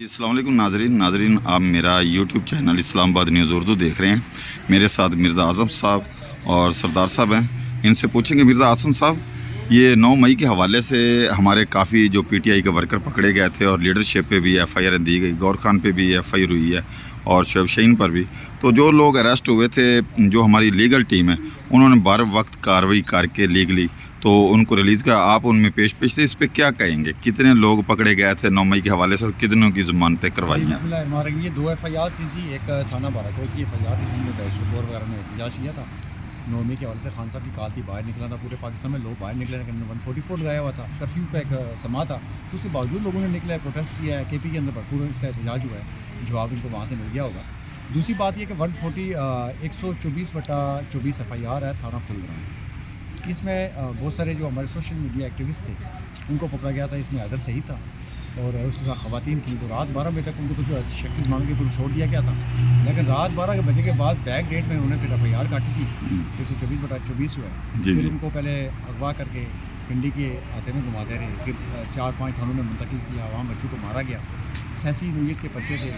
अस्सलाम वालेकुम नाजरीन आप मेरा YouTube channel Islamabad news Urdu देख रहे हैं। मेरे साथ मिर्ज़ा आज़म साहब और सरदार साहब हैं। इनसे पूछेंगे मिर्ज़ा आज़म साहब, ये 9 मई के हवाले से हमारे काफ़ी जो पीटीआई के वर्कर पकड़े गए थे और लीडरशिप पे भी एफआईआर दी गई, गौर खान पे भी एफआईआर हुई है और शोएब शाहीन पर भी। तो जो लोग अरेस्ट हुए थे, जो हमारी लीगल टीम है, उन्होंने बर वक्त कार्रवाई करके लीगली तो उनको रिलीज़ किया। आप उनमें पेश थे, इस पर क्या कहेंगे? कितने लोग पकड़े गए थे 9 मई के हवाले से और कितनों की ज़मानतें करवाई हैं? ये 2 एफआईआर थी जी। एक थाना बाराकोट की एफआईआर थी जिनमें दहशतगर्द वगैरह ने एहतजाज किया था। 9 मई के हवाले से खान साहब की काल थी, बाहर निकला था, पूरे पाकिस्तान में लोग बाहर निकले, लेकिन 144 लगाया हुआ था, कर्फ्यू का एक समा था। उसके बावजूद लोगों ने निकला है, प्रोटेस्ट किया है, केपी के अंदर भरपूर इसका एहतजाज हुआ है, जवाब इनको वहाँ से मिल गया होगा। दूसरी बात यह कि 124/24 एफआईआर है थाना फुलग्राम। इसमें बहुत सारे जो हमारे सोशल मीडिया एक्टिविस्ट थे उनको पकड़ा गया था। इसमें हैदर सही था और उसके साथ ख़वातीन थी। तो रात 12 बजे तक उनको तो शख्स मांग के छोड़ दिया गया था, लेकिन रात 12 बजे के बाद बैक डेट में उन्होंने फिर एफआईआर काटी थी। 124/24 हुआ है। फिर उनको पहले अगवा करके पिंडी के आते में घुमाते रहे, फिर 4-5 थानों में मुंतकिल किया, वहाँ बच्चों को मारा गया। सियासी नोयत के पर्चे थे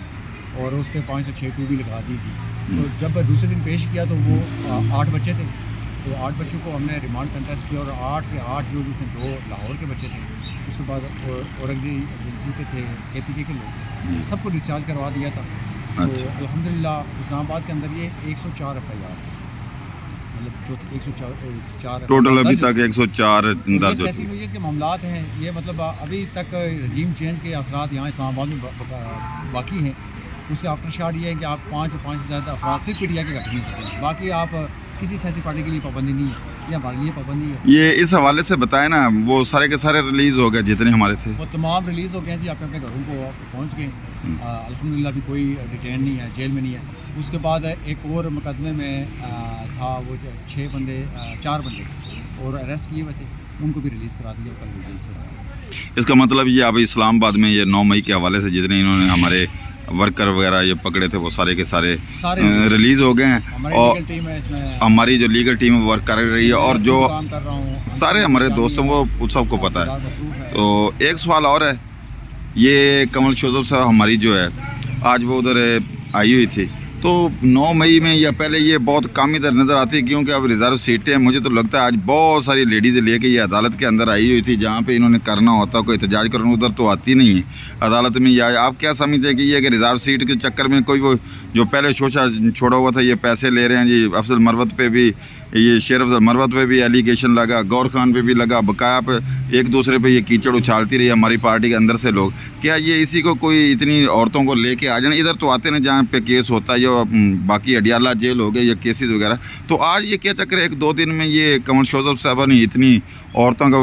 और उस पर 506 टू भी लगा दी थी। तो जब दूसरे दिन पेश किया तो वो 8 बच्चे थे। तो 8 बच्चों को हमने रिमांड कंटेस्ट किया और 8 के 8 जो उसमें 2 लाहौर के बच्चे थे, उसके बाद औरंगजेब एजेंसी के थे, केपीके के लोग, सबको डिस्चार्ज करवा दिया था। अच्छा। तो अल्हम्दुलिल्लाह इस्लामाबाद के अंदर ये 104 एफआईआर थी, मतलब जो 104 टोटल अभी तक 104 दर्ज हो सियासी नोयत के मामलात हैं। ये मतलब अभी तक रजीम चेंज के असरात यहाँ इस्लामाबाद में बाकी हैं। उसके आफ्टर शॉट ये है कि आप 5 और 5 से ज़्यादा अफराद सिर्फ पीटीआई के घट नहीं सकते हैं। बाकी आप किसी सियासी पार्टी के लिए पाबंदी नहीं है या हमारे लिए पाबंदी है। ये इस हवाले से बताएं ना, वो सारे के सारे रिलीज़ हो गए जितने हमारे थे? वो तमाम रिलीज़ हो गए हैं जी, अपने अपने घरों को पहुँच गए। अल्हम्दुलिल्लाह अभी कोई डिटेन नहीं है, जेल में नहीं है। उसके बाद एक और मुकदमे में था, वो 4 बंदे और अरेस्ट किए हुए थे, उनको भी रिलीज़ करा दिया कल जेल से। इसका मतलब ये अब इस्लामाबाद में ये 9 मई के हवाले से जितने इन्होंने हमारे वर्कर वगैरह ये पकड़े थे वो सारे के सारे रिलीज़ हो गए हैं। और हमारी जो लीगल टीम वर्क कर रही है और जो सारे हमारे दोस्तों वो सबको पता है। तो एक सवाल और है, ये कमल शोजब साहब हमारी जो है आज वो उधर आई हुई थी, तो 9 मई में या पहले ये बहुत कम इधर नज़र आती है, क्योंकि अब रिज़र्व सीटें हैं। मुझे तो लगता है आज बहुत सारी लेडीज़ लेके ये अदालत के अंदर आई हुई थी, जहाँ पे इन्होंने करना होता कोई एहतजाज करना, उधर तो आती नहीं है अदालत में। या आप क्या समझते हैं कि ये कि रिज़र्व सीट के चक्कर में कोई वो जो पहले शोशा छोड़ा हुआ था ये पैसे ले रहे हैं जी? अफजल मरवत पे भी, ये शेर अफजल मरवत पे भी एलिगेशन लगा, गौर खान पे भी लगा, बकाया पे एक दूसरे पे ये कीचड़ उछालती रही हमारी पार्टी के अंदर से लोग। क्या ये इसी को कोई इतनी औरतों को लेके आ जाए? इधर तो आते ना जहाँ पे केस होता है, जो बाकी अडियाला जेल हो गए या केसेस वगैरह, तो आज ये क्या चक्कर है 1-2 दिन में ये कमल शोजब साहबा ने इतनी औरतों का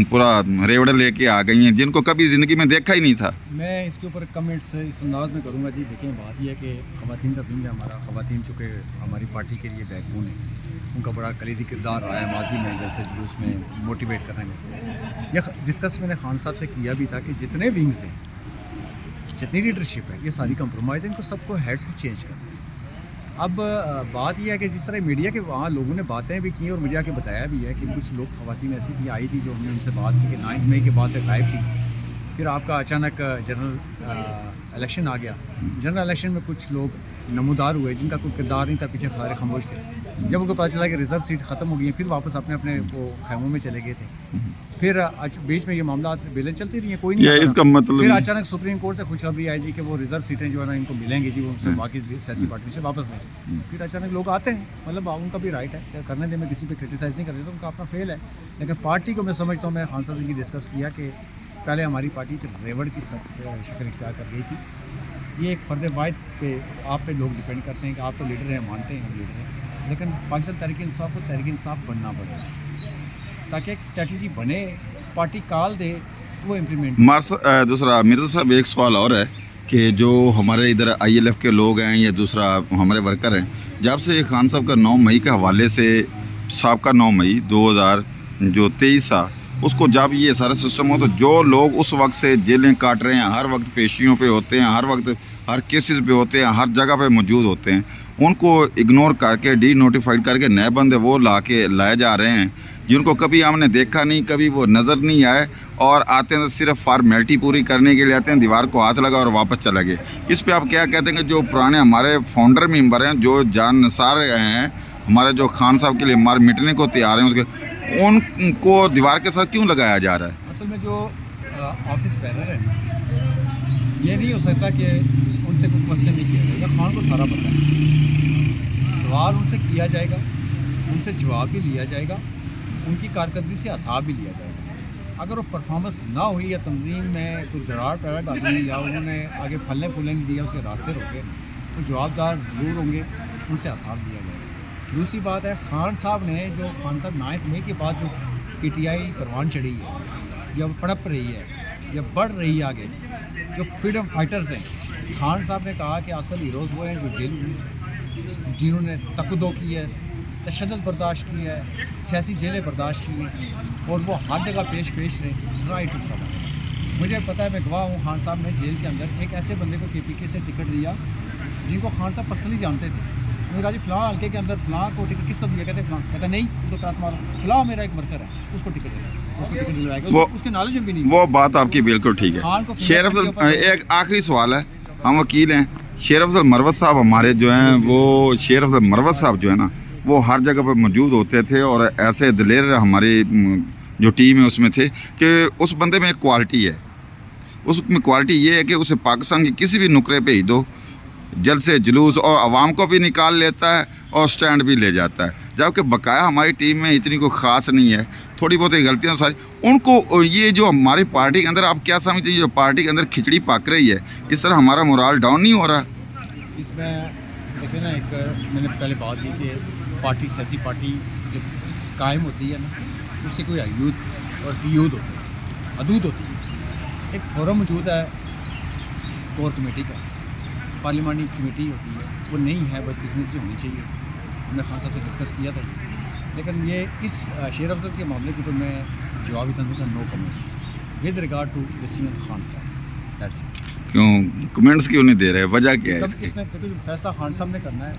पूरा रेवड़ा लेके आ गई हैं जिनको कभी ज़िंदगी में देखा ही नहीं था? मैं इसके ऊपर कमेंट्स इस अंदाज में करूँगा जी। देखें, बात यह है कि ख़वातीन का दिन है हमारा। ख़वातीन चूँकि हमारी पार्टी के लिए बैकबोन है, उनका बड़ा कलीदी किरदार रहा है माजी में, जैसे जुलूस में मोटिवेट करने में। यह डिस्कस मैंने खान साहब से किया भी था कि जितने विंग्स हैं, जितनी लीडरशिप है, ये सारी कंप्रोमाइज़ है, इनको सबको हेड्स को चेंज करना है। अब बात यह है कि जिस तरह मीडिया के वहाँ लोगों ने बातें भी की और मुझे आके बताया भी है कि कुछ लोग ख़वातीन ऐसी भी आई थी जो हमने उनसे बात की कि 9 मई के बाद से गायब थी। फिर आपका अचानक जनरल इलेक्शन आ गया। जनरल इलेक्शन में कुछ लोग नमूदार हुए जिनका कोई किरदार नहीं था, पीछे सारे खामोश थे। जब उनको पता चला कि रिज़र्व सीट ख़त्म हो गई, फिर वापस अपने अपने वो खैमों में चले गए थे। फिर बीच में ये मामला बेलें चलती रही हैं, कोई नहीं। इसका मतलब फिर अचानक सुप्रीम कोर्ट से खुशखबरी आई जी कि वो रिज़र्व सीटें जो है ना इनको मिलेंगी जी, वो उनसे बाकी सियासी पार्टियों से वापस लें। फिर अचानक लोग आते हैं, मतलब उनका भी राइट है करने दे, मैं किसी पे क्रिटिसाइज़ नहीं कर रहा, तो उनका अपना फेल है। लेकिन पार्टी को मैं समझता हूँ, मैं खान साहब से डिस्कस किया कि पहले हमारी पार्टी रेवड़ की शक्ल इख्तियार कर गई थी। ये एक फ़र्द वाहिद पे आप पे लोग डिपेंड करते हैं कि आप तो लीडर हैं, मानते हैं हम लीडर हैं, लेकिन पाकिस्तान तहरीक इंसाफ को तहरीक इंसाफ बनना पड़ेगा ताकि एक स्ट्रेटजी बने, पार्टी काल दे, वो इम्प्लीमेंट। दूसरा मिर्ज़ा साहब एक सवाल और है कि जो हमारे इधर ILF के लोग हैं या दूसरा हमारे वर्कर हैं, जब से खान साहब का 9 मई के हवाले से साबका 9 मई 2023 था, उसको जब ये सारा सिस्टम हो, तो जो लोग उस वक्त से जेलें काट रहे हैं, हर वक्त पेशियों पे होते हैं, हर वक्त हर केसेस पे होते हैं, हर जगह पे मौजूद होते हैं, उनको इग्नोर करके डी नोटिफाइड करके नए बंदे वो लाए जा रहे हैं جن کو کبھی ہم نے دیکھا نہیں, کبھی وہ نظر نہیں آئے, اور آتے ہیں صرف فارمیلٹی پوری کرنے کے لیے آتے ہیں, دیوار کو ہاتھ لگا اور واپس چلا گئے. اس پہ آپ کیا کہتے ہیں کہ جو پرانے ہمارے فاؤنڈر ممبر ہیں, جو جان نثار ہیں, ہمارے جو خان صاحب کے لیے ہمارے مٹنے کو تیار ہیں, اس کے ان کو دیوار کے ساتھ کیوں لگایا جا رہا ہے؟ اصل میں جو آفس بیرر ہے یہ نہیں ہو سکتا کہ ان سے کوئی کوشچن نہیں کیا جائے گا. خان کو سارا پتہ ہے, سوال ان سے کیا جائے گا, ان سے جواب بھی لیا جائے گا, ان کی کارکردگی سے حساب بھی لیا جائے گا. اگر وہ پرفارمنس نہ ہوئی یا تنظیم میں کوئی دراڑ پیدا ڈالی یا انہوں نے آگے پھلنے پھولنے نہیں دیا, اس کے راستے روکے, تو جوابدار ضرور ہوں گے, ان سے حساب لیا جائے گا. دوسری بات ہے, خان صاحب نے جو خان صاحب 9 مئی کے بعد جو پی ٹی آئی پروان چڑھی ہے, جب پڑپ رہی ہے, جب بڑھ رہی ہے آگے, جو فریڈم فائٹرز ہیں, خان صاحب نے کہا کہ اصل ہیروز وہ ہیں جو جیل میں, جنہوں نے تقدو کی ہے, تشدد برداشت کی ہے, سیاسی جیلیں برداشت کی ہیں, اور وہ ہر جگہ پیش رہے. Right to power. مجھے پتہ ہے, میں گواہ ہوں, خان صاحب نے جیل کے اندر ایک ایسے بندے کو کے پی کے سے ٹکٹ دیا جن کو خان صاحب پرسنلی جانتے تھے. انہوں نے کہا جی فلاں حلقے کے اندر فلاں کو ٹکٹ کس کو دیا, کہتے فلاں, کہتا نہیں اس کو کراس مارو, فلاں میرا ایک ورکر ہے, اس کو ٹکٹ دے گا, اس کو ٹکٹ دلوائے گا, اس کے نالج میں بھی نہیں. وہ بات آپ کی بالکل ٹھیک ہے. شیر افضل, ایک آخری سوال ہے, ہم وکیل ہیں, شیر افضل مروت صاحب ہمارے جو ہیں, وہ شیر افضل مروت صاحب جو ہے نا, وہ ہر جگہ پہ موجود ہوتے تھے, اور ایسے دلیر ہماری جو ٹیم ہے اس میں تھے کہ اس بندے میں ایک کوالٹی ہے. اس میں کوالٹی یہ ہے کہ اسے پاکستان کے کسی بھی نقرے پہ ہی دو, جلسے جلوس اور عوام کو بھی نکال لیتا ہے اور سٹینڈ بھی لے جاتا ہے. جبکہ بقایا ہماری ٹیم میں اتنی کوئی خاص نہیں ہے, تھوڑی بہت غلطیاں ساری ان کو. یہ جو ہماری پارٹی کے اندر آپ کیا سمجھتے ہیں, جو پارٹی کے اندر کھچڑی پک رہی ہے, اس طرح ہمارا مورال ڈاؤن نہیں ہو رہا؟ اس میں دیکھیں نا, ایک میں نے پہلے بات کی کہ پارٹی, سیاسی پارٹی جب قائم ہوتی ہے نا, اس کے کوئی حدود اور قیود ہوتی ہے, حدود ہوتی ہے. ایک فورم موجود ہے کور کمیٹی کا, پارلیمانی کمیٹی ہوتی ہے, وہ نہیں ہے, بدقسمتی سے ہونی چاہیے. ہم نے خان صاحب سے ڈسکس کیا تھا یہ, لیکن یہ اس شیر افضل کے معاملے کے اوپر میں جواب اتنا دوں گا, no comments with regard to decision Khan sahab. That's it. کیوں کمنٹس کیوں نہیں دے رہے, وجہ کیا ہے اس میں؟ کیونکہ فیصلہ خان صاحب نے کرنا ہے,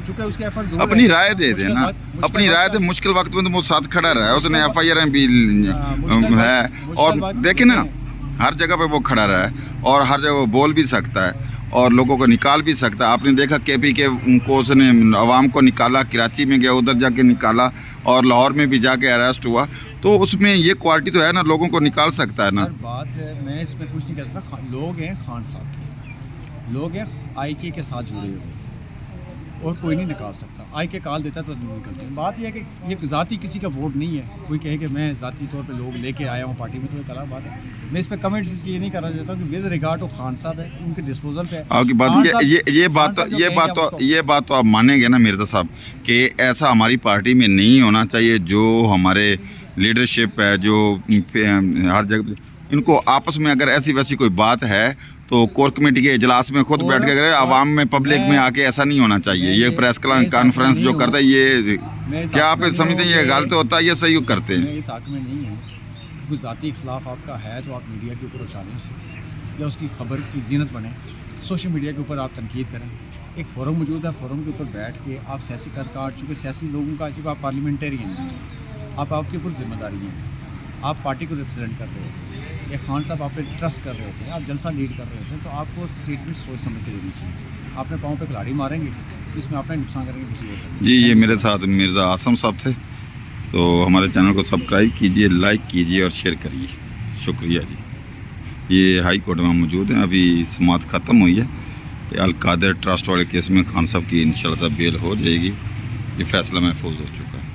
چونکہ اس کے ایفرٹ ضرور اپنی رائے دے دیں نا, اپنی رائے دے. مشکل وقت میں تو وہ ساتھ کھڑا رہا ہے, اس نے ایف آئی آر بھی ہے, اور دیکھیں نا ہر جگہ پہ وہ کھڑا رہا ہے, اور ہر جگہ وہ بول بھی سکتا ہے, اور لوگوں کو نکال بھی سکتا ہے. آپ نے دیکھا کے پی کے کو اس نے عوام کو نکالا, کراچی میں گیا, ادھر جا کے نکالا, اور لاہور میں بھی جا کے اریسٹ ہوا. تو اس میں یہ کوالٹی تو ہے نا, لوگوں کو نکال سکتا ہے نا. بات ہے, میں اس میں کچھ نہیں کہہ سکتا. لوگ ہیں خان صاحب کے, لوگ ہیں آئی کے ساتھ جڑے ہوئے, اور کوئی نہیں نکال سکتا. آئی کے کال دیتا ہے تو نہیں نکلتے. بات یہ ہے کہ یہ ذاتی کسی کا ووٹ نہیں ہے, کوئی کہے کہ میں ذاتی طور پہ لوگ لے کے آیا ہوں پارٹی میں, تو ایک الگ بات ہے. میں اس پہ کمنٹس اس لیے نہیں کرنا چاہتا کہ ود ریگارڈ ٹو خان صاحب ہے, ان کے ڈسپوزل پہ آپ کی بات یہ بات تو آپ مانیں گے نا مرزا صاحب, کہ ایسا ہماری پارٹی میں نہیں ہونا چاہیے. جو ہمارے لیڈرشپ ہے, جو ہر جگہ, ان کو آپس میں اگر ایسی ویسی کوئی بات ہے تو کور کمیٹی کے اجلاس میں خود بیٹھ کے کرے, عوام میں پبلک میں آ کے ایسا نہیں ہونا چاہیے. یہ پریس کانفرنس جو کرتا ہے, یہ کیا آپ سمجھتے ہیں یہ غلط ہوتا ہے, یہ صحیح کرتے ہیں؟ میں اس حق میں نہیں ہوں. کوئی ذاتی اختلاف آپ کا ہے تو آپ میڈیا کے اوپر اچھالیں اس کو, یا اس کی خبر کی زینت بنیں, سوشل میڈیا کے اوپر آپ تنقید کریں. ایک فورم موجود ہے, فورم کے اوپر بیٹھ کے آپ سیاسی کار, چونکہ سیاسی لوگوں کا, چونکہ آپ پارلیمنٹرین ہیں, آپ کے اوپر ذمہ داری ہیں, آپ پارٹی کو ریپرزینٹ کر رہے ہیں. ایک خان صاحب آپ پہ ٹرسٹ کر رہے ہوتے ہیں, آپ جلسہ لیڈ کر رہے ہوتے ہیں, تو آپ کو اسٹیٹمنٹ سوچ سمجھ کے دینی چاہیے. آپ نے پاؤں پہ کھلاڑی ماریں گے, اس میں آپ نے نقصان کریں گے کسی اور. جی, یہ میرے ساتھ مرزا عاصم صاحب تھے. تو ہمارے چینل کو سبسکرائب کیجئے, لائک کیجئے اور شیئر کریے. شکریہ جی. یہ ہائی کورٹ میں موجود ہیں, ابھی سماعت ختم ہوئی ہے. القادر ٹرسٹ والے کیس میں خان صاحب کی انشاءاللہ بیل ہو جائے گی. یہ فیصلہ محفوظ ہو چکا ہے.